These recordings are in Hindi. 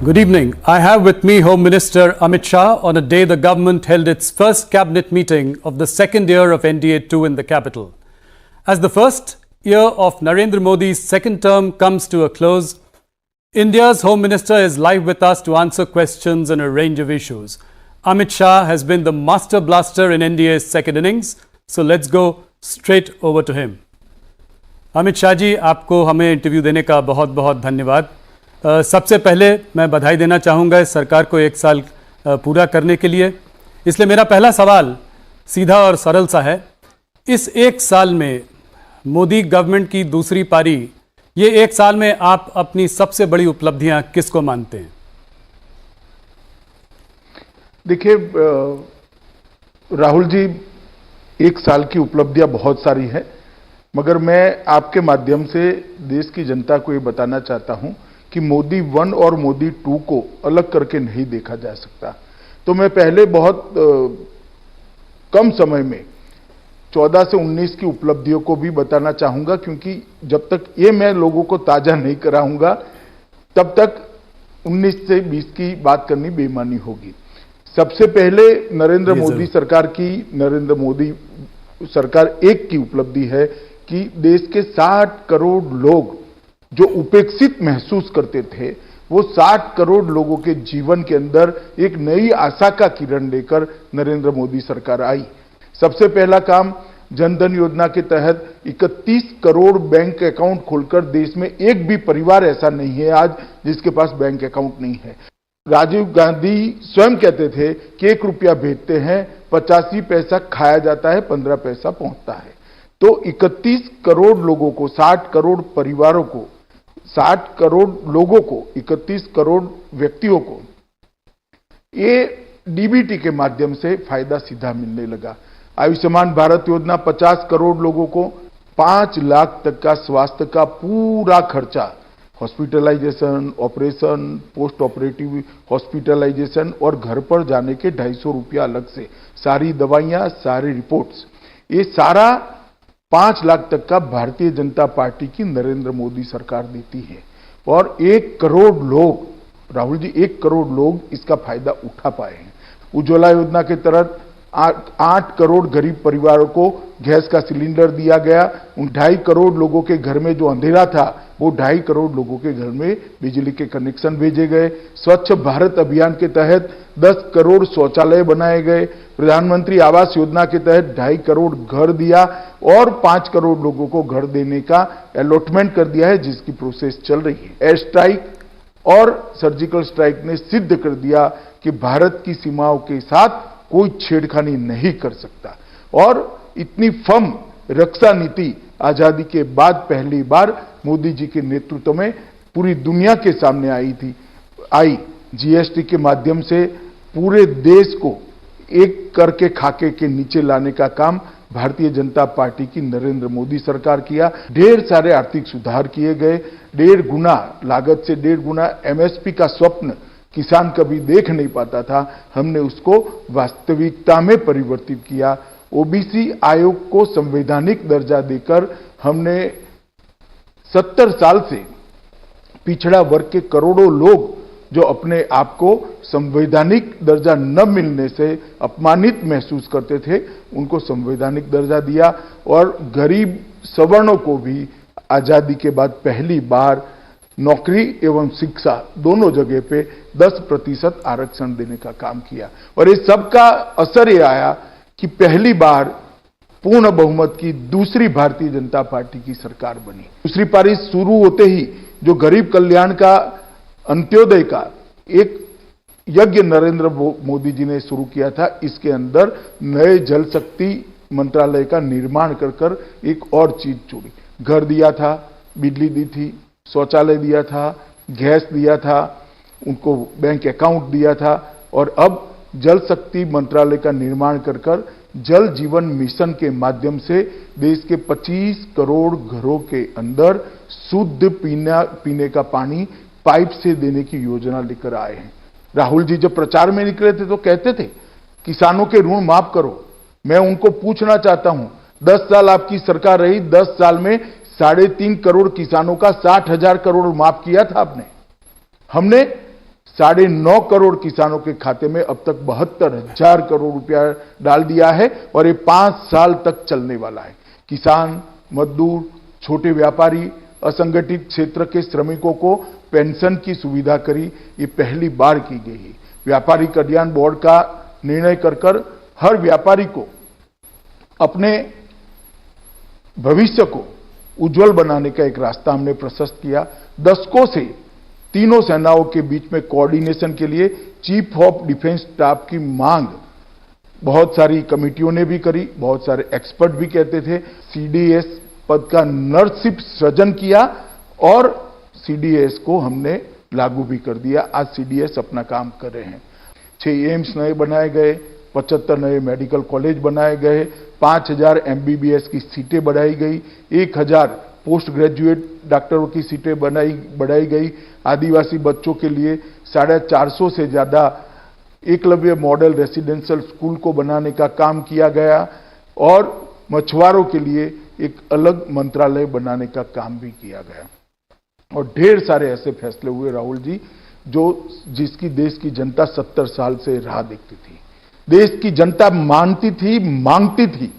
Good evening. I have with me Home Minister Amit Shah on a day the government held its first cabinet meeting of the second year of NDA-2 in the capital. As the first year of Narendra Modi's second term comes to a close, India's Home Minister is live with us to answer questions on a range of issues. Amit Shah has been the master blaster in NDA's second innings, so let's go straight over to him. Amit Shah ji, आपको हमें इंटरव्यू देने का बहुत बहुत धन्यवाद। सबसे पहले मैं बधाई देना चाहूँगा इस सरकार को 1 साल पूरा करने के लिए। इसलिए मेरा पहला सवाल सीधा और सरल सा है, इस 1 साल में मोदी गवर्नमेंट की दूसरी पारी, ये 1 साल में आप अपनी सबसे बड़ी उपलब्धियां किसको मानते हैं? देखिए राहुल जी, 1 साल की उपलब्धियां बहुत सारी है, मगर मैं आपके माध्यम से देश की जनता को ये बताना चाहता हूं कि मोदी 1 और मोदी 2 को अलग करके नहीं देखा जा सकता। तो मैं पहले बहुत कम समय में 14 से 19 की उपलब्धियों को भी बताना चाहूंगा, क्योंकि जब तक ये मैं लोगों को ताजा नहीं कराऊंगा तब तक 19 से 20 की बात करनी बेईमानी होगी। सबसे पहले नरेंद्र मोदी सरकार 1 की उपलब्धि है कि देश के 60 करोड़ लोग जो उपेक्षित महसूस करते थे, वो 60 करोड़ लोगों के जीवन के अंदर एक नई आशा का किरण लेकर नरेंद्र मोदी सरकार आई। सबसे पहला काम, जनधन योजना के तहत 31 करोड़ बैंक अकाउंट खोलकर देश में एक भी परिवार ऐसा नहीं है आज जिसके पास बैंक अकाउंट नहीं है। राजीव गांधी स्वयं कहते थे कि 1 रुपया भेजते हैं, 85 पैसा खाया जाता है, 15 पैसा पहुंचता है। तो 31 करोड़ लोगों को, 60 करोड़ परिवारों को, 60 करोड़ लोगों को, 31 करोड़ व्यक्तियों को ये डीबीटी के माध्यम से फायदा सीधा मिलने लगा। आयुष्मान भारत योजना 50 करोड़ लोगों को 5 लाख तक का स्वास्थ्य का पूरा खर्चा, hospitalisation, operation, post operative hospitalisation और घर पर जाने के 250 रुपया अलग से, सारी दवाइयां, सारी रिपोर्ट्स, ये सारा 5 लाख तक का भारतीय जनता पार्टी की नरेंद्र मोदी सरकार देती है। और 1 करोड़ लोग, राहुल जी, 1 करोड़ लोग इसका फायदा उठा पाए हैं। उज्ज्वला योजना के तहत 8 करोड़ गरीब परिवारों को गैस का सिलेंडर दिया गया। उन 2.5 करोड़ लोगों के घर में जो अंधेरा था, वो 2.5 करोड़ लोगों के घर में बिजली के कनेक्शन भेजे गए। स्वच्छ भारत अभियान के तहत 10 करोड़ शौचालय बनाए गए। प्रधानमंत्री आवास योजना के तहत 2.5 करोड़ घर दिया और 5 करोड़ लोगों को घर देने का अलॉटमेंट कर दिया है, जिसकी प्रोसेस चल रही है। एयर स्ट्राइक और सर्जिकल स्ट्राइक ने सिद्ध कर दिया कि भारत की सीमाओं के साथ कोई छेड़खानी नहीं कर सकता। और इतनी फर्म रक्षा नीति आजादी के बाद पहली बार मोदी जी के नेतृत्व में पूरी दुनिया के सामने आई। जीएसटी के माध्यम से पूरे देश को एक कर के खाके के नीचे लाने का काम भारतीय जनता पार्टी की नरेंद्र मोदी सरकार किया। ढेर सारे आर्थिक सुधार किए गए। 1.5 गुना लागत से 1.5 गुना एमएसपी का स्वप्न किसान कभी देख नहीं पाता था, हमने उसको वास्तविकता में परिवर्तित किया। ओबीसी आयोग को संवैधानिक दर्जा देकर हमने 70 साल से पिछड़ा वर्ग के करोड़ों लोग जो अपने आप को संवैधानिक दर्जा न मिलने से अपमानित महसूस करते थे, उनको संवैधानिक दर्जा दिया। और गरीब सवर्णों को भी आजादी के बाद पहली बार नौकरी एवं शिक्षा दोनों जगह पे 10% आरक्षण देने का काम किया। और इस सब का असर ये आया कि पहली बार पूर्ण बहुमत की दूसरी भारतीय जनता पार्टी की सरकार बनी। दूसरी पारी शुरू होते ही जो गरीब कल्याण का, अंत्योदय का एक यज्ञ नरेंद्र मोदी जी ने शुरू किया था, इसके अंदर नए जल शक्ति मंत्रालय का निर्माण कर एक और चीज जोड़ी। घर दिया था, बिजली दी थी, शौचालय दिया था, गैस दिया था, उनको बैंक अकाउंट दिया था। और अब जल शक्ति मंत्रालय का निर्माण कर जल जीवन मिशन के माध्यम से देश के 25 करोड़ घरों के अंदर शुद्ध पीने का पानी पाइप से देने की योजना लेकर आए हैं। राहुल जी जब प्रचार में निकले थे तो कहते थे किसानों के ऋण माफ करो। मैं उनको पूछना चाहता हूं, 10 साल आपकी सरकार रही, 10 साल में 3.5 करोड़ किसानों का 60,000 करोड़ माफ किया था आपने? हमने 9.5 करोड़ किसानों के खाते में अब तक 72,000 करोड़ रुपया डाल दिया है और ये 5 साल तक चलने वाला है। किसान, मजदूर, छोटे व्यापारी, असंगठित क्षेत्र के श्रमिकों को पेंशन की सुविधा करी, ये पहली बार की गई है। व्यापारी कल्याण बोर्ड का निर्णय कर हर व्यापारी को अपने भविष्य को उज्जवल बनाने का एक रास्ता हमने प्रशस्त किया। दशकों से तीनों सेनाओं के बीच में कोऑर्डिनेशन के लिए चीफ ऑफ डिफेंस स्टाफ की मांग बहुत सारी कमेटियों ने भी करी, बहुत सारे एक्सपर्ट भी कहते थे। सीडीएस पद का नरसिप सृजन किया और सीडीएस को हमने लागू भी कर दिया। आज सीडीएस अपना काम कर रहे हैं। 6 एम्स नए बनाए गए, 75 नए मेडिकल कॉलेज बनाए गए, 5,000 एमबीबीएस की सीटें बढ़ाई गई, 1,000 पोस्ट ग्रेजुएट डॉक्टरों की सीटें बढ़ाई गई। आदिवासी बच्चों के लिए 450 से ज्यादा एकलव्य मॉडल रेसिडेंशियल स्कूल को बनाने का काम किया गया और मछुआरों के लिए एक अलग मंत्रालय बनाने का काम भी किया गया। और ढेर सारे ऐसे फैसले हुए राहुल जी, जिसकी देश की जनता 70 साल से राह देखती थी। देश की जनता मानती थी, मांगती थी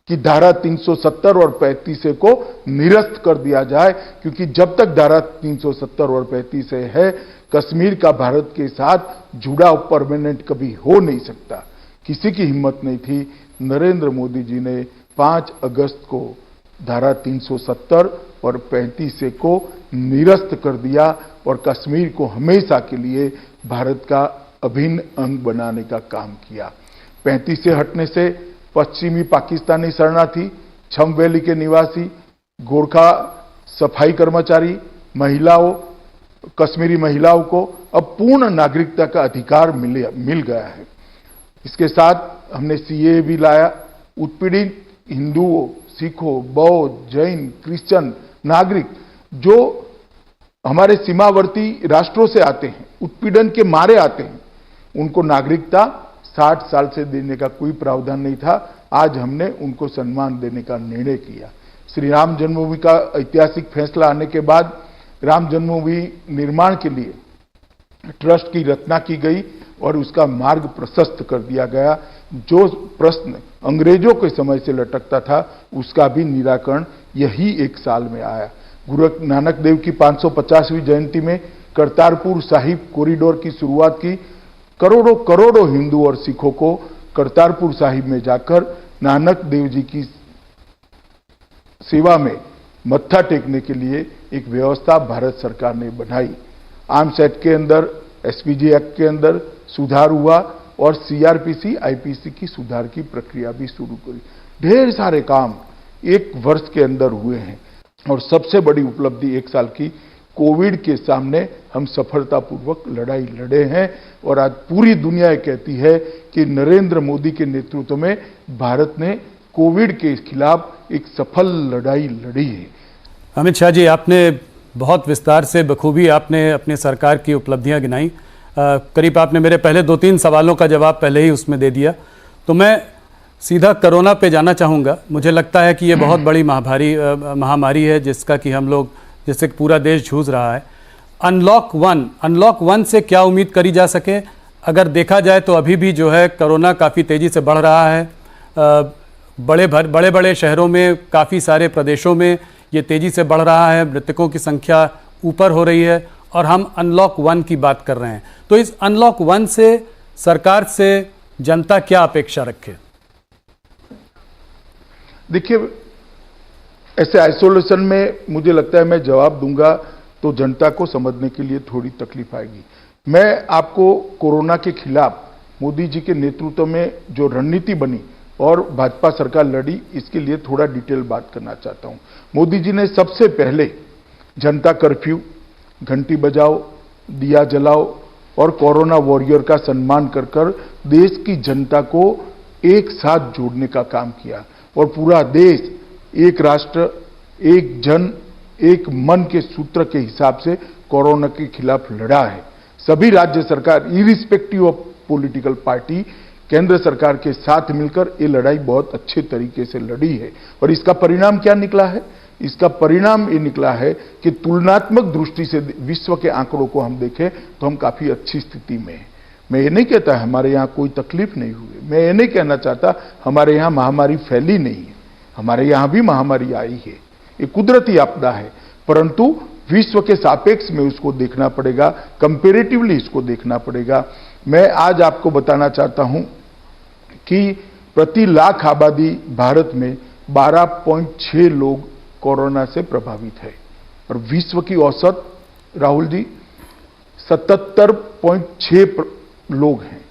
कि धारा 370 और 35 को निरस्त कर दिया जाए, क्योंकि जब तक धारा 370 और 35 है, कश्मीर का भारत के साथ जुड़ाव परमानेंट कभी हो नहीं सकता। किसी की हिम्मत नहीं थी। नरेंद्र मोदी जी ने 5 अगस्त को धारा 370 और 35 को निरस्त कर दिया और कश्मीर को हमेशा के लिए भारत का अभिन्न अंग बनाने का काम किया। 35 से हटने से पश्चिमी पाकिस्तानी शरणार्थी, छम वैली के निवासी, गोरखा सफाई कर्मचारी, महिलाओं, कश्मीरी महिलाओं को अब पूर्ण नागरिकता का अधिकार मिल गया है। इसके साथ हमने सीए भी लाया। उत्पीड़ित हिंदुओं, सिखों, बौद्ध, जैन, क्रिश्चियन नागरिक जो हमारे सीमावर्ती राष्ट्रों से आते हैं, उत्पीड़न के मारे आते हैं, उनको नागरिकता 60 साल से देने का कोई प्रावधान नहीं था। आज हमने उनको सम्मान देने का निर्णय किया। श्री राम जन्मभूमि का ऐतिहासिक फैसला आने के बाद राम जन्मभूमि निर्माण के लिए ट्रस्ट की रचना की गई और उसका मार्ग प्रशस्त कर दिया गया। जो प्रश्न अंग्रेजों के समय से लटकता था, उसका भी निराकरण यही 1 साल में आया। गुरु नानक देव की 550वीं जयंती में करतारपुर साहिब कॉरिडोर की शुरुआत की। करोड़ों करोड़ों हिंदू और सिखों को करतारपुर साहिब में जाकर नानक देव जी की सेवा में मत्था टेकने के लिए एक व्यवस्था भारत सरकार ने बनाई। आर्म्स एक्ट के अंदर, एसपीजी एक्ट के अंदर सुधार हुआ और सीआरपीसी, आईपीसी की सुधार की प्रक्रिया भी शुरू करी। ढेर सारे काम 1 वर्ष के अंदर हुए हैं और सबसे बड़ी उपलब्धि 1 साल की, कोविड के सामने हम सफलतापूर्वक लड़ाई लड़े हैं और आज पूरी दुनिया कहती है कि नरेंद्र मोदी के नेतृत्व में भारत ने कोविड के खिलाफ एक सफल लड़ाई लड़ी है। अमित शाह जी, आपने बहुत विस्तार से बखूबी आपने अपने सरकार की उपलब्धियां गिनाई। करीब आपने मेरे पहले 2-3 सवालों का जवाब पहले ही उसमें दे दिया। तो मैं सीधा कोरोना पे जाना चाहूँगा। मुझे लगता है कि ये बहुत बड़ी महामारी है जिससे पूरा देश जूझ रहा है। अनलॉक 1 से क्या उम्मीद करी जा सके? अगर देखा जाए तो अभी भी जो है कोरोना काफ़ी तेज़ी से बढ़ रहा है। बड़े बड़े शहरों में, काफ़ी सारे प्रदेशों में ये तेज़ी से बढ़ रहा है। मृतकों की संख्या ऊपर हो रही है और हम अनलॉक 1 की बात कर रहे हैं। तो इस अनलॉक 1 से सरकार से जनता क्या अपेक्षा रखे? देखिए, ऐसे आइसोलेशन में मुझे लगता है मैं जवाब दूंगा तो जनता को समझने के लिए थोड़ी तकलीफ आएगी। मैं आपको कोरोना के खिलाफ मोदी जी के नेतृत्व में जो रणनीति बनी और भाजपा सरकार लड़ी, इसके लिए थोड़ा डिटेल बात करना चाहता हूं। मोदी जी ने सबसे पहले जनता कर्फ्यू, घंटी बजाओ, दिया जलाओ और कोरोना वॉरियर का सम्मान कर देश की जनता को एक साथ जोड़ने का काम किया और पूरा देश एक राष्ट्र, एक जन, एक मन के सूत्र के हिसाब से कोरोना के खिलाफ लड़ा है। सभी राज्य सरकार इरिस्पेक्टिव ऑफ पॉलिटिकल पार्टी केंद्र सरकार के साथ मिलकर ये लड़ाई बहुत अच्छे तरीके से लड़ी है और इसका परिणाम क्या निकला है? इसका परिणाम ये निकला है कि तुलनात्मक दृष्टि से विश्व के आंकड़ों को हम देखें तो हम काफी अच्छी स्थिति में हैं। मैं ये नहीं कहता हमारे यहाँ कोई तकलीफ नहीं हुई, मैं ये नहीं कहना चाहता हमारे यहाँ महामारी फैली नहीं है, हमारे यहाँ भी महामारी आई है, ये कुदरती आपदा है, परंतु विश्व के सापेक्ष में उसको देखना पड़ेगा, कंपेरेटिवली इसको देखना पड़ेगा। मैं आज आपको बताना चाहता हूं कि प्रति लाख आबादी भारत में 12.6 लोग कोरोना से प्रभावित है और विश्व की औसत राहुल जी 77.6 लोग हैं,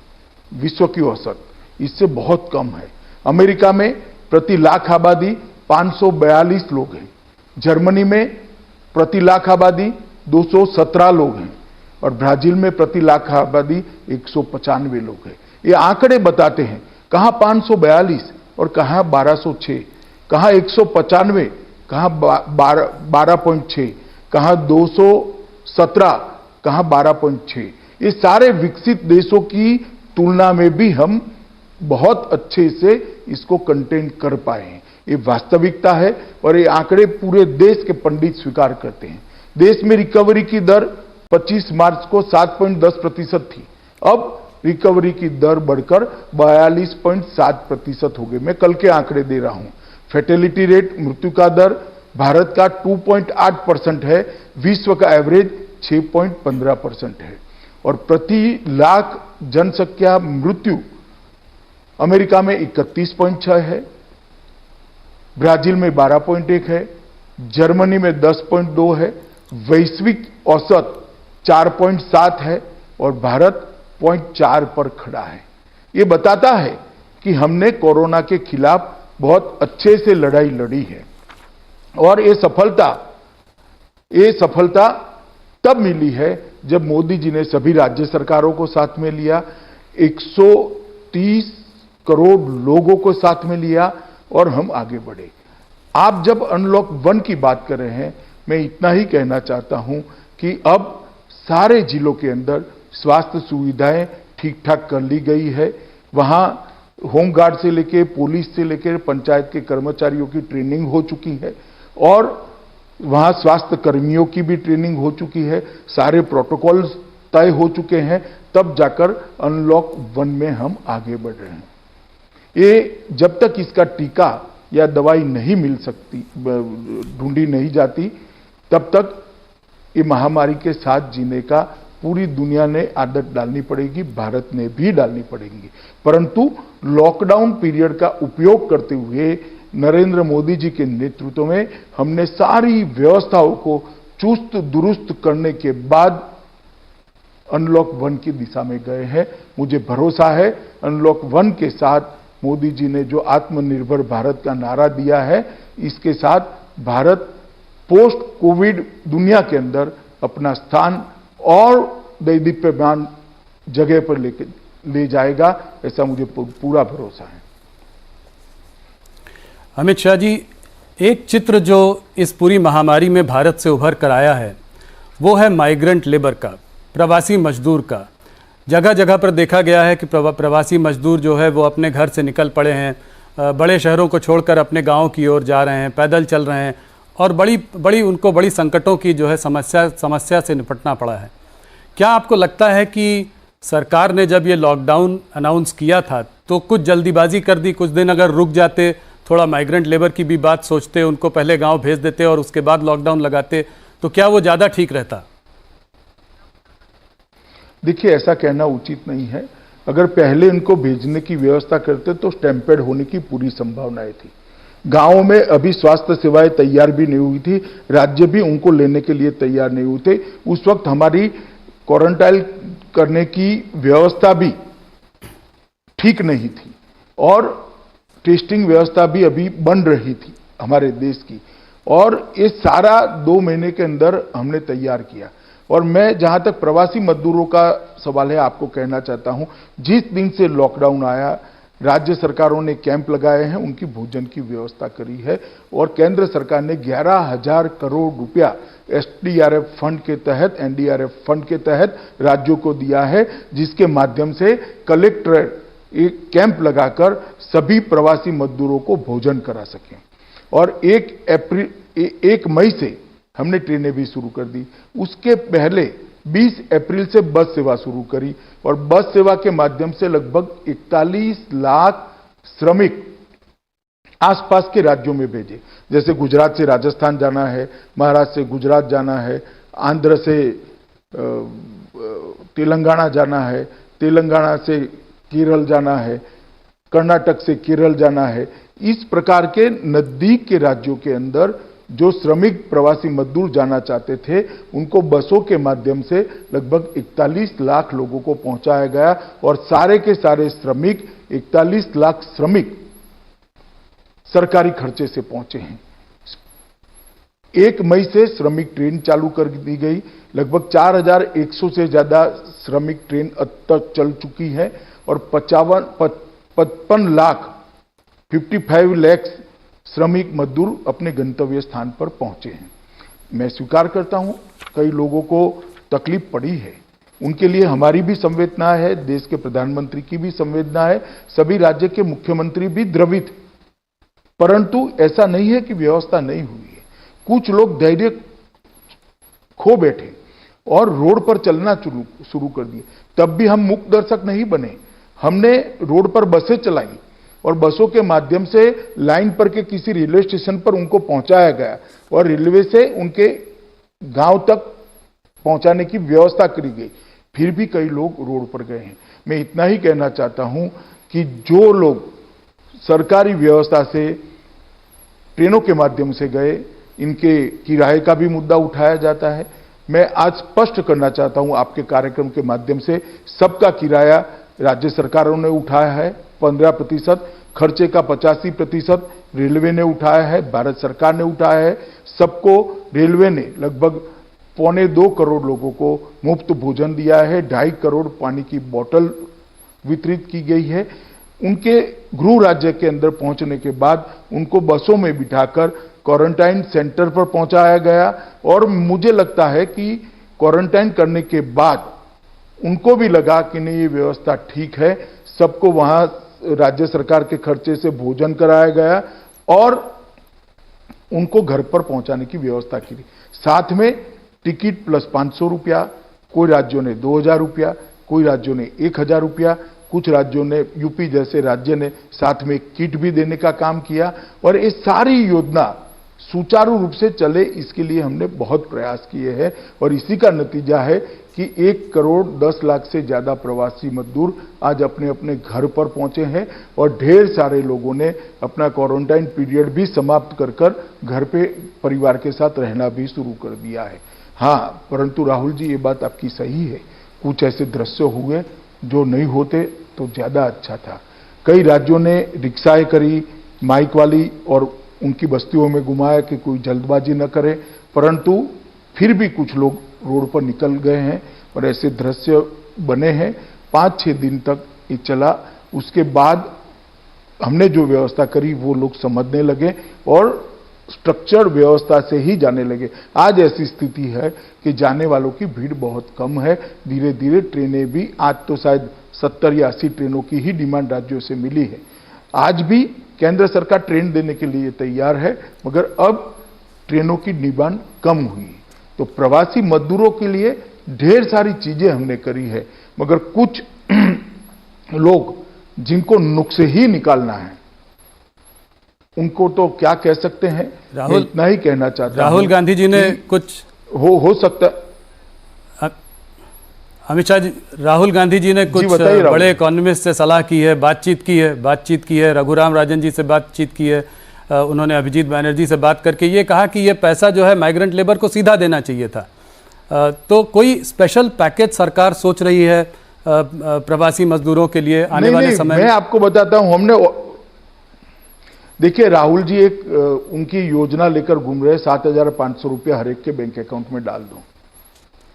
विश्व की औसत इससे बहुत कम है। अमेरिका में प्रति लाख आबादी 542 लोग हैं, जर्मनी में प्रति लाख आबादी 217 लोग हैं और ब्राजील में प्रति लाख आबादी 195 लोग हैं। ये आंकड़े बताते हैं कहां 542 और कहां 1206, कहां 195, कहां 12.6, कहां 217, कहां 12.6। ये सारे विकसित देशों की तुलना में भी हम बहुत अच्छे से इसको कंटेन कर पाए हैं। ये वास्तविकता है और ये आंकड़े पूरे देश के पंडित स्वीकार करते हैं। देश में रिकवरी की दर 25 मार्च को 7.10% थी, अब रिकवरी की दर बढ़कर 42.7% हो गई। मैं कल के आंकड़े दे रहा हूं। फैटेलिटी रेट, मृत्यु का दर भारत का 2.8% है, विश्व का एवरेज 6.15% है और प्रति लाख जनसंख्या मृत्यु अमेरिका में 31.6 है, ब्राजील में 12.1 है, जर्मनी में 10.2 है, वैश्विक औसत 4.7 है और भारत 0.4 पर खड़ा है। ये बताता है कि हमने कोरोना के खिलाफ बहुत अच्छे से लड़ाई लड़ी है और ये सफलता तब मिली है जब मोदी जी ने सभी राज्य सरकारों को साथ में लिया, 130 करोड़ लोगों को साथ में लिया और हम आगे बढ़े। आप जब अनलॉक 1 की बात कर रहे हैं, मैं इतना ही कहना चाहता हूं कि अब सारे जिलों के अंदर स्वास्थ्य सुविधाएं ठीक ठाक कर ली गई है। वहां होमगार्ड से लेकर पुलिस से लेकर पंचायत के कर्मचारियों की ट्रेनिंग हो चुकी है और वहां स्वास्थ्य कर्मियों की भी ट्रेनिंग हो चुकी है, सारे प्रोटोकॉल्स तय हो चुके हैं, तब जाकर अनलॉक 1 में हम आगे बढ़ रहे हैं। ये जब तक इसका टीका या दवाई नहीं मिल सकती, ढूंढी नहीं जाती, तब तक ये महामारी के साथ जीने का पूरी दुनिया ने आदत डालनी पड़ेगी, भारत ने भी डालनी पड़ेगी। परंतु लॉकडाउन पीरियड का उपयोग करते हुए नरेंद्र मोदी जी के नेतृत्व में हमने सारी व्यवस्थाओं को चुस्त दुरुस्त करने के बाद अनलॉक 1 की दिशा में गए हैं। मुझे भरोसा है अनलॉक 1 के साथ मोदी जी ने जो आत्मनिर्भर भारत का नारा दिया है, इसके साथ भारत पोस्ट कोविड दुनिया के अंदर अपना स्थान और दैदीप्यमान जगह पर ले जाएगा, ऐसा मुझे पूरा भरोसा है। अमित शाह जी, एक चित्र जो इस पूरी महामारी में भारत से उभर कर आया है वो है माइग्रेंट लेबर का, प्रवासी मजदूर का। जगह जगह पर देखा गया है कि प्रवासी मजदूर जो है वो अपने घर से निकल पड़े हैं, बड़े शहरों को छोड़कर अपने गाँव की ओर जा रहे हैं, पैदल चल रहे हैं और उनको बड़ी संकटों की जो है समस्या से निपटना पड़ा है। क्या आपको लगता है कि सरकार ने जब ये लॉकडाउन अनाउंस किया था तो कुछ जल्दीबाजी कर दी? कुछ दिन अगर रुक जाते, थोड़ा माइग्रेंट लेबर की भी बात सोचते, उनको पहले गांव भेज देते और उसके बाद लॉकडाउन लगाते, तो क्या वो ज़्यादा ठीक रहता? देखिए, ऐसा कहना उचित नहीं है। अगर पहले इनको भेजने की व्यवस्था करते तो स्टैम्पेड होने की पूरी संभावनाएं थी। गांवों में अभी स्वास्थ्य सेवाएं तैयार भी नहीं हुई थी, राज्य भी उनको लेने के लिए तैयार नहीं हुए थे। उस वक्त हमारी क्वारंटाइन करने की व्यवस्था भी ठीक नहीं थी और टेस्टिंग व्यवस्था भी अभी बन रही थी हमारे देश की, और ये सारा 2 महीने के अंदर हमने तैयार किया। और मैं जहां तक प्रवासी मजदूरों का सवाल है आपको कहना चाहता हूं, जिस दिन से लॉकडाउन आया राज्य सरकारों ने कैंप लगाए हैं, उनकी भोजन की व्यवस्था करी है और केंद्र सरकार ने 11,000 करोड़ रुपया एसडीआरएफ फंड के तहत, एनडीआरएफ फंड के तहत राज्यों को दिया है, जिसके माध्यम से कलेक्टर एक कैंप लगाकर सभी प्रवासी मजदूरों को भोजन करा सकें। और 1 1 मई से हमने ट्रेनें भी शुरू कर दी। उसके पहले 20 अप्रैल से बस सेवा शुरू करी और बस सेवा के माध्यम से लगभग 41 लाख श्रमिक आसपास के राज्यों में भेजे। जैसे गुजरात से राजस्थान जाना है, महाराष्ट्र से गुजरात जाना है, आंध्र से तेलंगाना जाना है, तेलंगाना से केरल जाना है, कर्नाटक से केरल जाना है। इस प्रकार के नजदीक के राज्यों के अंदर जो श्रमिक प्रवासी मजदूर जाना चाहते थे उनको बसों के माध्यम से लगभग 41 लाख लोगों को पहुंचाया गया और सारे के सारे श्रमिक 41 लाख श्रमिक सरकारी खर्चे से पहुंचे हैं। 1 मई से श्रमिक ट्रेन चालू कर दी गई। लगभग 4100 से ज्यादा श्रमिक ट्रेन अब तक चल चुकी है और 55 लाख 55 लाख श्रमिक मजदूर अपने गंतव्य स्थान पर पहुंचे हैं। मैं स्वीकार करता हूं कई लोगों को तकलीफ पड़ी है, उनके लिए हमारी भी संवेदना है, देश के प्रधानमंत्री की भी संवेदना है, सभी राज्य के मुख्यमंत्री भी द्रवित, परंतु ऐसा नहीं है कि व्यवस्था नहीं हुई है। कुछ लोग धैर्य खो बैठे और रोड पर चलना शुरू कर दिए। तब भी हम मूक दर्शक नहीं बने, हमने रोड पर बसें चलाई और बसों के माध्यम से लाइन पर के किसी रेलवे स्टेशन पर उनको पहुंचाया गया और रेलवे से उनके गांव तक पहुंचाने की व्यवस्था करी गई। फिर भी कई लोग रोड पर गए हैं। मैं इतना ही कहना चाहता हूं कि जो लोग सरकारी व्यवस्था से ट्रेनों के माध्यम से गए, इनके किराए का भी मुद्दा उठाया जाता है। मैं आज स्पष्ट करना चाहता हूं आपके कार्यक्रम के माध्यम से, सबका किराया राज्य सरकारों ने उठाया है 15%, खर्चे का 85% रेलवे ने उठाया है, भारत सरकार ने उठाया है। सबको रेलवे ने लगभग 1.25 करोड़ लोगों को मुफ्त भोजन दिया है, 2.5 करोड़ पानी की बोतल वितरित की गई है। उनके गृह राज्य के अंदर पहुंचने के बाद उनको बसों में बिठाकर क्वारंटाइन सेंटर पर पहुंचाया गया और मुझे लगता है कि क्वारंटाइन करने के बाद उनको भी लगा कि नहीं ये व्यवस्था ठीक है। सबको वहां राज्य सरकार के खर्चे से भोजन कराया गया और उनको घर पर पहुंचाने की व्यवस्था की। साथ में टिकट प्लस 500 रुपया, कोई राज्यों ने 2000 रुपया, कोई राज्यों ने 1000 रुपया, कुछ राज्यों ने, यूपी जैसे राज्य ने साथ में किट भी देने का काम किया और ये सारी योजना सुचारू रूप से चले इसके लिए हमने बहुत प्रयास किए हैं और इसी का नतीजा है कि 1 करोड़ 10 लाख से ज्यादा प्रवासी मजदूर आज अपने अपने घर पर पहुंचे हैं और ढेर सारे लोगों ने अपना क्वारंटाइन पीरियड भी समाप्त कर घर पे परिवार के साथ रहना भी शुरू कर दिया है। हाँ, परंतु राहुल जी ये बात आपकी सही है, कुछ ऐसे दृश्य हुए जो नहीं होते तो ज्यादा अच्छा था। कई राज्यों ने रिक्शाएं करी माइक वाली और उनकी बस्तियों में घुमाया कि कोई जल्दबाजी न करे, परंतु फिर भी कुछ लोग रोड पर निकल गए हैं और ऐसे दृश्य बने हैं। 5-6 दिन तक ये चला, उसके बाद हमने जो व्यवस्था करी वो लोग समझने लगे और स्ट्रक्चर व्यवस्था से ही जाने लगे। आज ऐसी स्थिति है कि जाने वालों की भीड़ बहुत कम है। धीरे धीरे ट्रेनें भी, आज तो शायद 70 या 80 ट्रेनों की ही डिमांड राज्यों से मिली है। आज भी केंद्र सरकार ट्रेन देने के लिए तैयार है, मगर अब ट्रेनों की डिमांड कम हुई। तो प्रवासी मजदूरों के लिए ढेर सारी चीजें हमने करी है, मगर कुछ लोग जिनको नुक्से ही निकालना है उनको तो क्या कह सकते हैं। राहुल, इतना ही कहना चाहता हूं। राहुल गांधी जी ने कुछ हो सकता, अमित शाह जी, राहुल गांधी जी ने कुछ बड़े इकोनॉमिस्ट से सलाह की है, बातचीत की है, रघुराम राजन जी से बातचीत की है, उन्होंने अभिजीत बैनर्जी से बात करके ये कहा कि ये पैसा जो है माइग्रेंट लेबर को सीधा देना चाहिए था। तो कोई स्पेशल पैकेज सरकार सोच रही है प्रवासी मजदूरों के लिए आने वाले समय में? मैं आपको बताता हूं, हमने देखिए राहुल जी एक उनकी योजना लेकर घूम रहे, 7,500 रुपया हर एक के बैंक अकाउंट में डाल दो।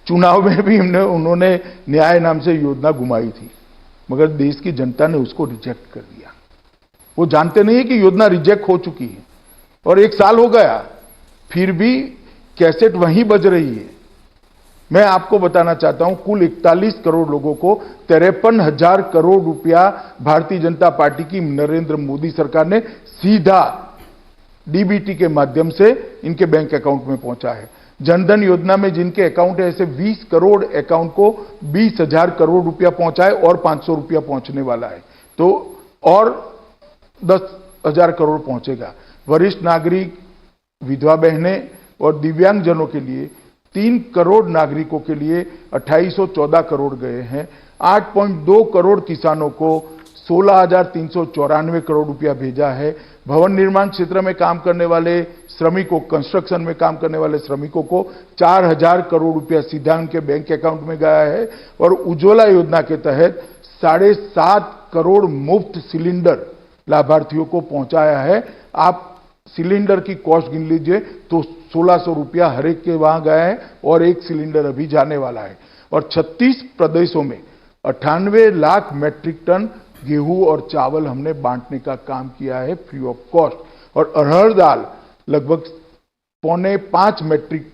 चुनाव में भी उन्होंने न्याय नाम से योजना घुमाई थी, मगर देश की जनता ने उसको रिजेक्ट कर दिया। वो जानते नहीं है कि योजना रिजेक्ट हो चुकी है और 1 साल हो गया, फिर भी कैसेट वहीं बज रही है। मैं आपको बताना चाहता हूं, कुल 41 करोड़ लोगों को 53,000 करोड़ रुपया भारतीय जनता पार्टी की नरेंद्र मोदी सरकार ने सीधा डीबीटी के माध्यम से इनके बैंक अकाउंट में पहुंचा है। जनधन योजना में जिनके अकाउंट है, ऐसे 20 करोड़ अकाउंट को 20,000 करोड़ रुपया पहुंचा है और 500 रुपया पहुंचने वाला है, तो और 10,000 करोड़ पहुंचेगा। वरिष्ठ नागरिक, विधवा बहनें और दिव्यांगजनों के लिए 3 करोड़ नागरिकों के लिए 2814 करोड़ गए हैं। 8.2 करोड़ किसानों को 16,394 करोड़ रुपया भेजा है। भवन निर्माण क्षेत्र में काम करने वाले श्रमिकों, कंस्ट्रक्शन में काम करने वाले श्रमिकों को 4,000 करोड़ रुपया सीधा उनके बैंक अकाउंट में गया है। और उज्ज्वला योजना के तहत 7.5 करोड़ मुफ्त सिलेंडर लाभार्थियों को पहुंचाया है। आप सिलेंडर की कॉस्ट गिन लीजिए तो 1,600 रुपया हर एक के वहां गया है और एक सिलेंडर अभी जाने वाला है। और 36 प्रदेशों में 98 लाख मैट्रिक टन गेहूं और चावल हमने बांटने का काम किया है फ्री ऑफ कॉस्ट। और अरहर दाल लगभग 4.5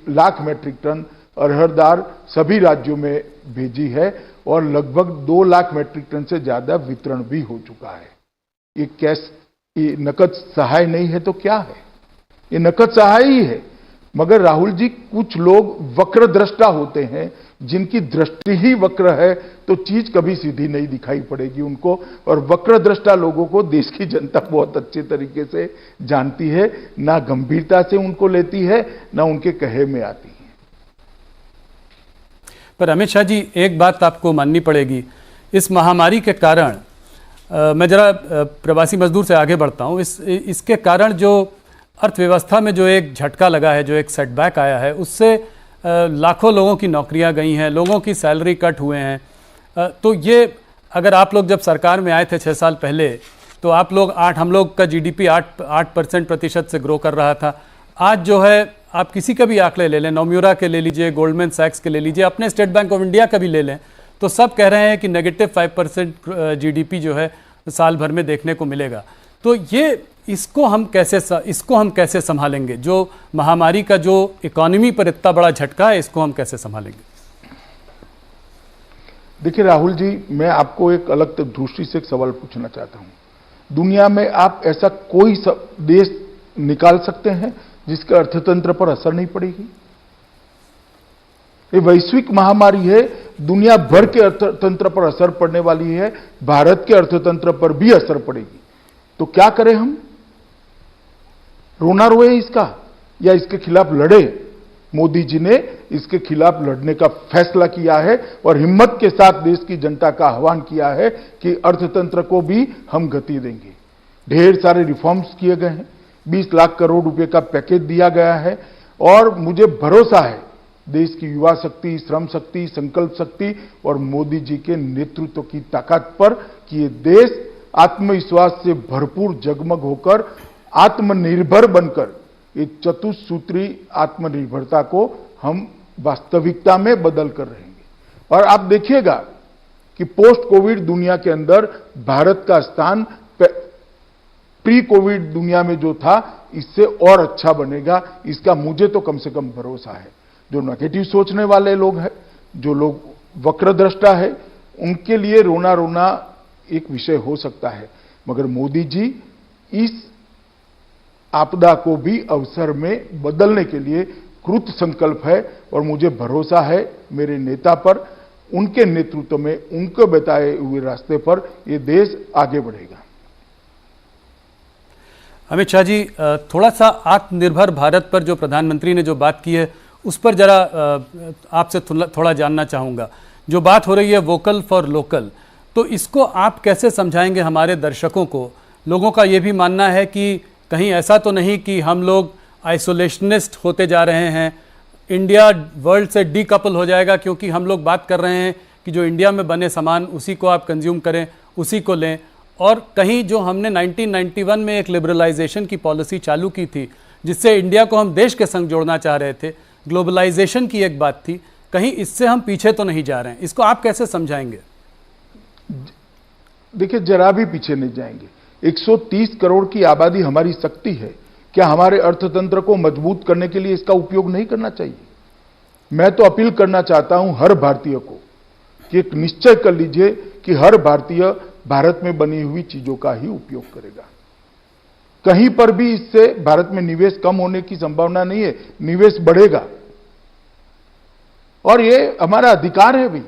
लाख मैट्रिक टन अरहर दाल सभी राज्यों में भेजी है और लगभग 2 लाख मैट्रिक टन से ज्यादा वितरण भी हो चुका है। ये कैश, ये नकद सहाय नहीं है तो क्या है? ये नकद सहाय ही है। मगर राहुल जी, कुछ लोग वक्र दृष्टा होते हैं, जिनकी दृष्टि ही वक्र है तो चीज कभी सीधी नहीं दिखाई पड़ेगी उनको। और वक्र दृष्टा लोगों को देश की जनता बहुत अच्छे तरीके से जानती है, ना गंभीरता से उनको लेती है, ना उनके कहे में आती है। पर अमित शाह जी, एक बात आपको माननी पड़ेगी, इस महामारी के कारण मैं जरा प्रवासी मजदूर से आगे बढ़ता हूँ। इसके कारण जो अर्थव्यवस्था में जो एक झटका लगा है, जो एक सेटबैक आया है, उससे लाखों लोगों की नौकरियां गई हैं, लोगों की सैलरी कट हुए हैं। तो ये अगर आप लोग जब सरकार में आए थे 6 साल पहले, तो आप लोग हम लोग का जीडीपी 8% प्रतिशत से ग्रो कर रहा था। आज जो है, आप किसी का भी आंकड़े ले लें, नोम्यूरा के ले लीजिए, गोल्डमैन सैक्स के ले लीजिए, अपने स्टेट बैंक ऑफ इंडिया का भी ले लें, तो सब कह रहे हैं कि -5% जीडीपी जो है साल भर में देखने को मिलेगा। तो ये इसको हम कैसे संभालेंगे? जो महामारी का जो इकोनॉमी पर इतना बड़ा झटका है, इसको हम कैसे संभालेंगे? देखिए राहुल जी, मैं आपको एक अलग दृष्टि से एक सवाल पूछना चाहता हूं। दुनिया में आप ऐसा कोई देश निकाल सकते हैं जिसके अर्थतंत्र पर असर नहीं पड़ेगी? ये वैश्विक महामारी है, दुनिया भर के अर्थतंत्र पर असर पड़ने वाली है, भारत के अर्थतंत्र पर भी असर पड़ेगी। तो क्या करें हम? रोना रोए इसका या इसके खिलाफ लड़े? मोदी जी ने इसके खिलाफ लड़ने का फैसला किया है और हिम्मत के साथ देश की जनता का आह्वान किया है कि अर्थतंत्र को भी हम गति देंगे। ढेर सारे रिफॉर्म्स किए गए हैं, 20 लाख करोड़ रुपए का पैकेज दिया गया है और मुझे भरोसा है देश की युवा शक्ति, श्रम शक्ति, संकल्प शक्ति और मोदी जी के नेतृत्व की ताकत पर कि ये देश आत्मविश्वास से भरपूर जगमग होकर आत्मनिर्भर बनकर ये चतुसूत्री आत्मनिर्भरता को हम वास्तविकता में बदल कर रहेंगे। और आप देखिएगा कि पोस्ट कोविड दुनिया के अंदर भारत का स्थान प्री कोविड दुनिया में जो था इससे और अच्छा बनेगा, इसका मुझे तो कम से कम भरोसा है। जो नेगेटिव सोचने वाले लोग हैं, जो लोग वक्रदृष्टा है, उनके लिए रोना रोना एक विषय हो सकता है, मगर मोदी जी इस आपदा को भी अवसर में बदलने के लिए कृत संकल्प है और मुझे भरोसा है मेरे नेता पर, उनके नेतृत्व में, उनको बताए हुए रास्ते पर ये देश आगे बढ़ेगा। अमित शाह जी, थोड़ा सा आत्मनिर्भर भारत पर जो प्रधानमंत्री ने जो बात की है उस पर जरा आपसे थोड़ा जानना चाहूँगा। जो बात हो रही है वोकल फॉर लोकल, तो इसको आप कैसे समझाएंगे हमारे दर्शकों को? लोगों का ये भी मानना है कि कहीं ऐसा तो नहीं कि हम लोग आइसोलेशनिस्ट होते जा रहे हैं, इंडिया वर्ल्ड से डीकपल हो जाएगा, क्योंकि हम लोग बात कर रहे हैं कि जो इंडिया में बने सामान उसी को आप कंज्यूम करें, उसी को लें। और कहीं जो हमने 1991 में एक लिबरलाइजेशन की पॉलिसी चालू की थी जिससे इंडिया को हम देश के संग जोड़ना चाह रहे थे, ग्लोबलाइजेशन की एक बात थी, कहीं इससे हम पीछे तो नहीं जा रहे हैं? इसको आप कैसे समझाएंगे? देखिए, जरा भी पीछे नहीं जाएंगे। 130 करोड़ की आबादी हमारी शक्ति है, क्या हमारे अर्थतंत्र को मजबूत करने के लिए इसका उपयोग नहीं करना चाहिए? मैं तो अपील करना चाहता हूं हर भारतीय को कि एक निश्चय कर लीजिए कि हर भारतीय भारत में बनी हुई चीजों का ही उपयोग करेगा। कहीं पर भी इससे भारत में निवेश कम होने की संभावना नहीं है, निवेश बढ़ेगा। और ये हमारा अधिकार है भी।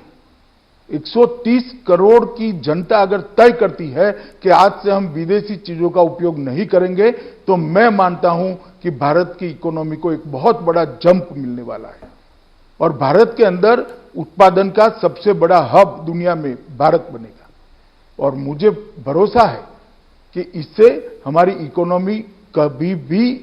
130 करोड़ की जनता अगर तय करती है कि आज से हम विदेशी चीजों का उपयोग नहीं करेंगे, तो मैं मानता हूं कि भारत की इकोनॉमी को एक बहुत बड़ा जंप मिलने वाला है और भारत के अंदर उत्पादन का सबसे बड़ा हब दुनिया में भारत बनेगा। और मुझे भरोसा है कि इससे हमारी इकोनॉमी कभी भी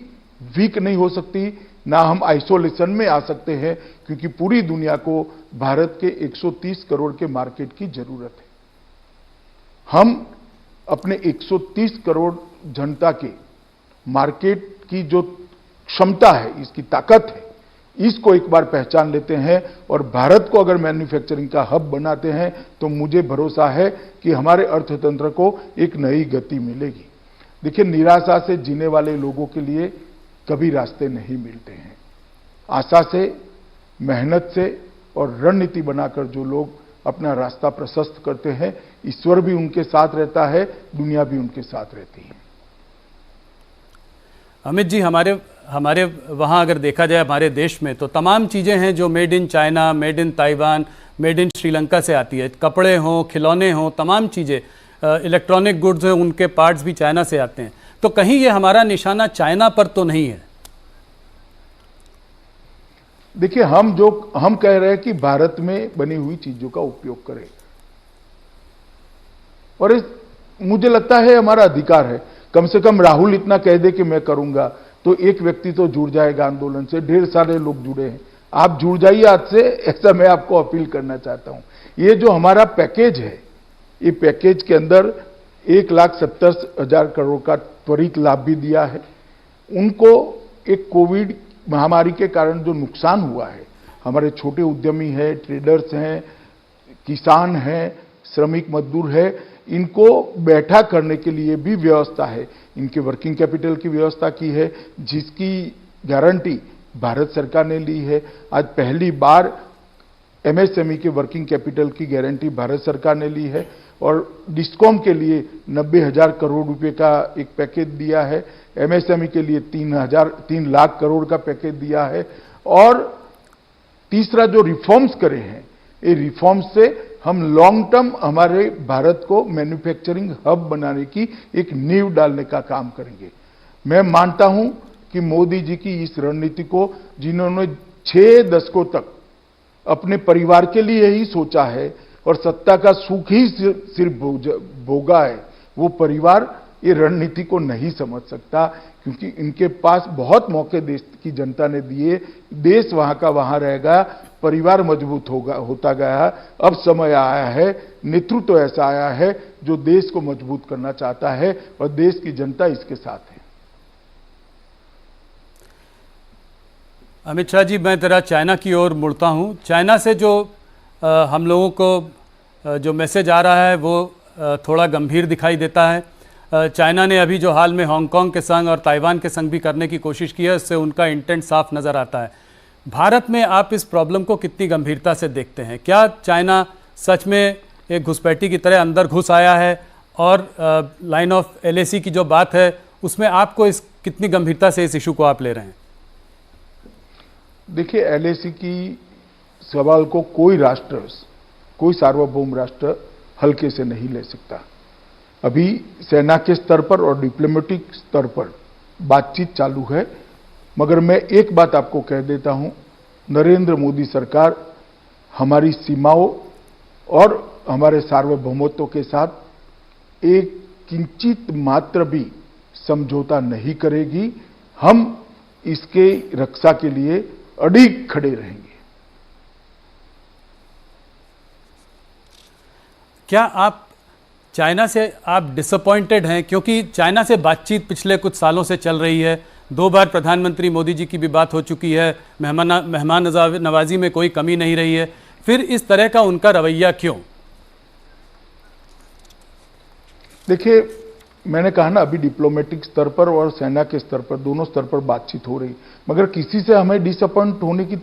वीक नहीं हो सकती, ना हम आइसोलेशन में आ सकते हैं, क्योंकि पूरी दुनिया को भारत के 130 करोड़ के मार्केट की जरूरत है। हम अपने 130 करोड़ जनता के मार्केट की जो क्षमता है, इसकी ताकत है, इसको एक बार पहचान लेते हैं और भारत को अगर मैन्युफैक्चरिंग का हब बनाते हैं, तो मुझे भरोसा है कि हमारे अर्थतंत्र को एक नई गति मिलेगी। देखिए, निराशा से जीने वाले लोगों के लिए कभी रास्ते नहीं मिलते हैं। आशा से, मेहनत से और रणनीति बनाकर जो लोग अपना रास्ता प्रशस्त करते हैं, ईश्वर भी उनके साथ रहता है, दुनिया भी उनके साथ रहती है। अमित जी, हमारे वहाँ अगर देखा जाए हमारे देश में, तो तमाम चीज़ें हैं जो made in China, made in Taiwan, made in Sri Lanka से आती है। कपड़े हों, खिलौने हों, तमाम चीज़ें, इलेक्ट्रॉनिक गुड्स हैं, उनके पार्ट्स भी चाइना से आते हैं। तो कहीं ये हमारा निशाना चाइना पर तो नहीं है? देखिए, हम कह रहे हैं कि भारत में बनी हुई चीजों का उपयोग करें, और मुझे लगता है हमारा अधिकार है। कम से कम राहुल इतना कह दे कि मैं करूंगा, तो एक व्यक्ति तो जुड़ जाएगा आंदोलन से। ढेर सारे लोग जुड़े हैं, आप जुड़ जाइए आज से, ऐसा मैं आपको अपील करना चाहता हूं। ये जो हमारा पैकेज है, ये पैकेज के अंदर 1,70,000 करोड़ का त्वरित लाभ भी दिया है। उनको एक कोविड महामारी के कारण जो नुकसान हुआ है, हमारे छोटे उद्यमी हैं, ट्रेडर्स हैं, किसान हैं, श्रमिक मजदूर है, इनको बैठा करने के लिए भी व्यवस्था है। इनके वर्किंग कैपिटल की व्यवस्था की है, जिसकी गारंटी भारत सरकार ने ली है। आज पहली बार एमएसएमई के वर्किंग कैपिटल की गारंटी भारत सरकार ने ली है और डिस्कॉम के लिए 90,000 करोड़ रुपए का एक पैकेज दिया है, एमएसएमई के लिए 3 लाख करोड़ का पैकेज दिया है। और तीसरा जो रिफॉर्म्स करे हैं, ये रिफॉर्म्स से हम लॉन्ग टर्म हमारे भारत को मैन्युफैक्चरिंग हब बनाने की एक नींव डालने का काम करेंगे। मैं मानता हूं कि मोदी जी की इस रणनीति को, जिन्होंने 6 दशकों तक अपने परिवार के लिए ही सोचा है और सत्ता का सुख ही सिर्फ भोगा है, वो परिवार ये रणनीति को नहीं समझ सकता, क्योंकि इनके पास बहुत मौके देश की जनता ने दिए। देश वहां का वहां रहेगा, परिवार मजबूत होता गया। अब समय आया है, नेतृत्व ऐसा आया है जो देश को मजबूत करना चाहता है और देश की जनता इसके साथ है। अमित शाह जी, मैं जरा चाइना की ओर मुड़ता हूँ। चाइना से जो हम लोगों को जो मैसेज आ रहा है वो थोड़ा गंभीर दिखाई देता है। चाइना ने अभी जो हाल में हांगकांग के संग और ताइवान के संग भी करने की कोशिश की है, उससे उनका इंटेंट साफ नज़र आता है। भारत में आप इस प्रॉब्लम को कितनी गंभीरता से देखते हैं? क्या चाइना सच में एक घुसपैठी की तरह अंदर घुस आया है? और लाइन ऑफ LAC की जो बात है, उसमें आपको कितनी गंभीरता से इस इशू को आप ले रहे हैं? देखिए, LAC की सवाल को कोई राष्ट्र, कोई सार्वभौम राष्ट्र हल्के से नहीं ले सकता। अभी सेना के स्तर पर और डिप्लोमेटिक स्तर पर बातचीत चालू है, मगर मैं एक बात आपको कह देता हूं, नरेंद्र मोदी सरकार हमारी सीमाओं और हमारे सार्वभौमत्व के साथ एक किंचित मात्र भी समझौता नहीं करेगी। हम इसके रक्षा के लिए अडिग खड़े रहेंगे। क्या आप चाइना से डिसअपॉइंटेड हैं? क्योंकि चाइना से बातचीत पिछले कुछ सालों से चल रही है, 2 बार प्रधानमंत्री मोदी जी की भी बात हो चुकी है, मेहमान नवाजी में कोई कमी नहीं रही है, फिर इस तरह का उनका रवैया क्यों? देखिए, मैंने कहा ना, अभी डिप्लोमेटिक स्तर पर और सेना के स्तर पर, दोनों स्तर पर बातचीत हो रही, मगर किसी से हमें डिसअपॉइंट होने की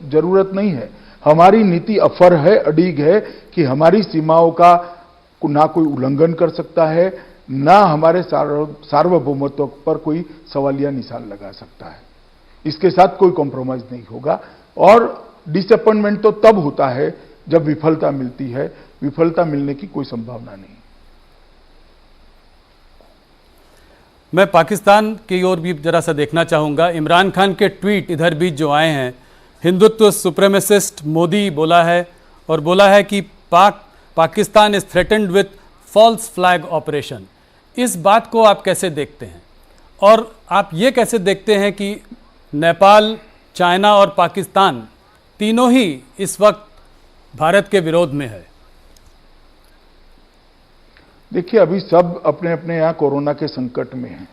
जरूरत नहीं है। हमारी नीति अफर है, अडिग है कि हमारी सीमाओं का ना कोई उल्लंघन कर सकता है, ना हमारे सार्वभौमत्व पर कोई सवालिया निशान लगा सकता है। इसके साथ कोई कॉम्प्रोमाइज नहीं होगा। और डिसअपॉइंटमेंट तो तब होता है जब विफलता मिलती है, विफलता मिलने की कोई संभावना नहीं। मैं पाकिस्तान की ओर भी जरा सा देखना चाहूँगा। इमरान खान के ट्वीट इधर बीच जो आए हैं, हिंदुत्व सुप्रीमेसिस्ट मोदी बोला है और बोला है कि Pakistan is threatened with false flag operation. इस बात को आप कैसे देखते हैं और आप ये कैसे देखते हैं कि नेपाल, चाइना और पाकिस्तान तीनों ही इस वक्त भारत के विरोध में है? देखिए, अभी सब अपने अपने यहां कोरोना के संकट में हैं,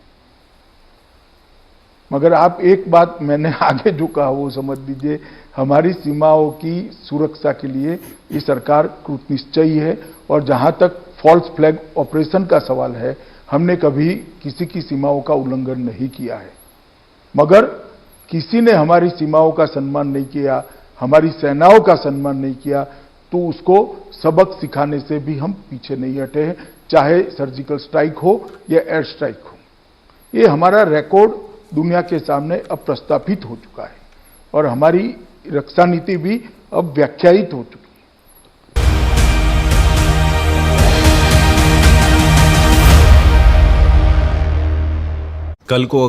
मगर आप एक बात मैंने आगे जो कहा वो समझ लीजिए, हमारी सीमाओं की सुरक्षा के लिए ये सरकार कृतनिश्चयी है। और जहां तक फॉल्स फ्लैग ऑपरेशन का सवाल है, हमने कभी किसी की सीमाओं का उल्लंघन नहीं किया है, मगर किसी ने हमारी सीमाओं का सम्मान नहीं किया, हमारी सेनाओं का सम्मान नहीं किया, तो उसको सबक सिखाने से भी हम पीछे नहीं हटे हैं, चाहे सर्जिकल स्ट्राइक हो या एयर स्ट्राइक हो। ये हमारा रिकॉर्ड दुनिया के सामने अब प्रस्थापित हो चुका है और हमारी रक्षा नीति भी अब व्याख्यायित हो चुकी है। कल को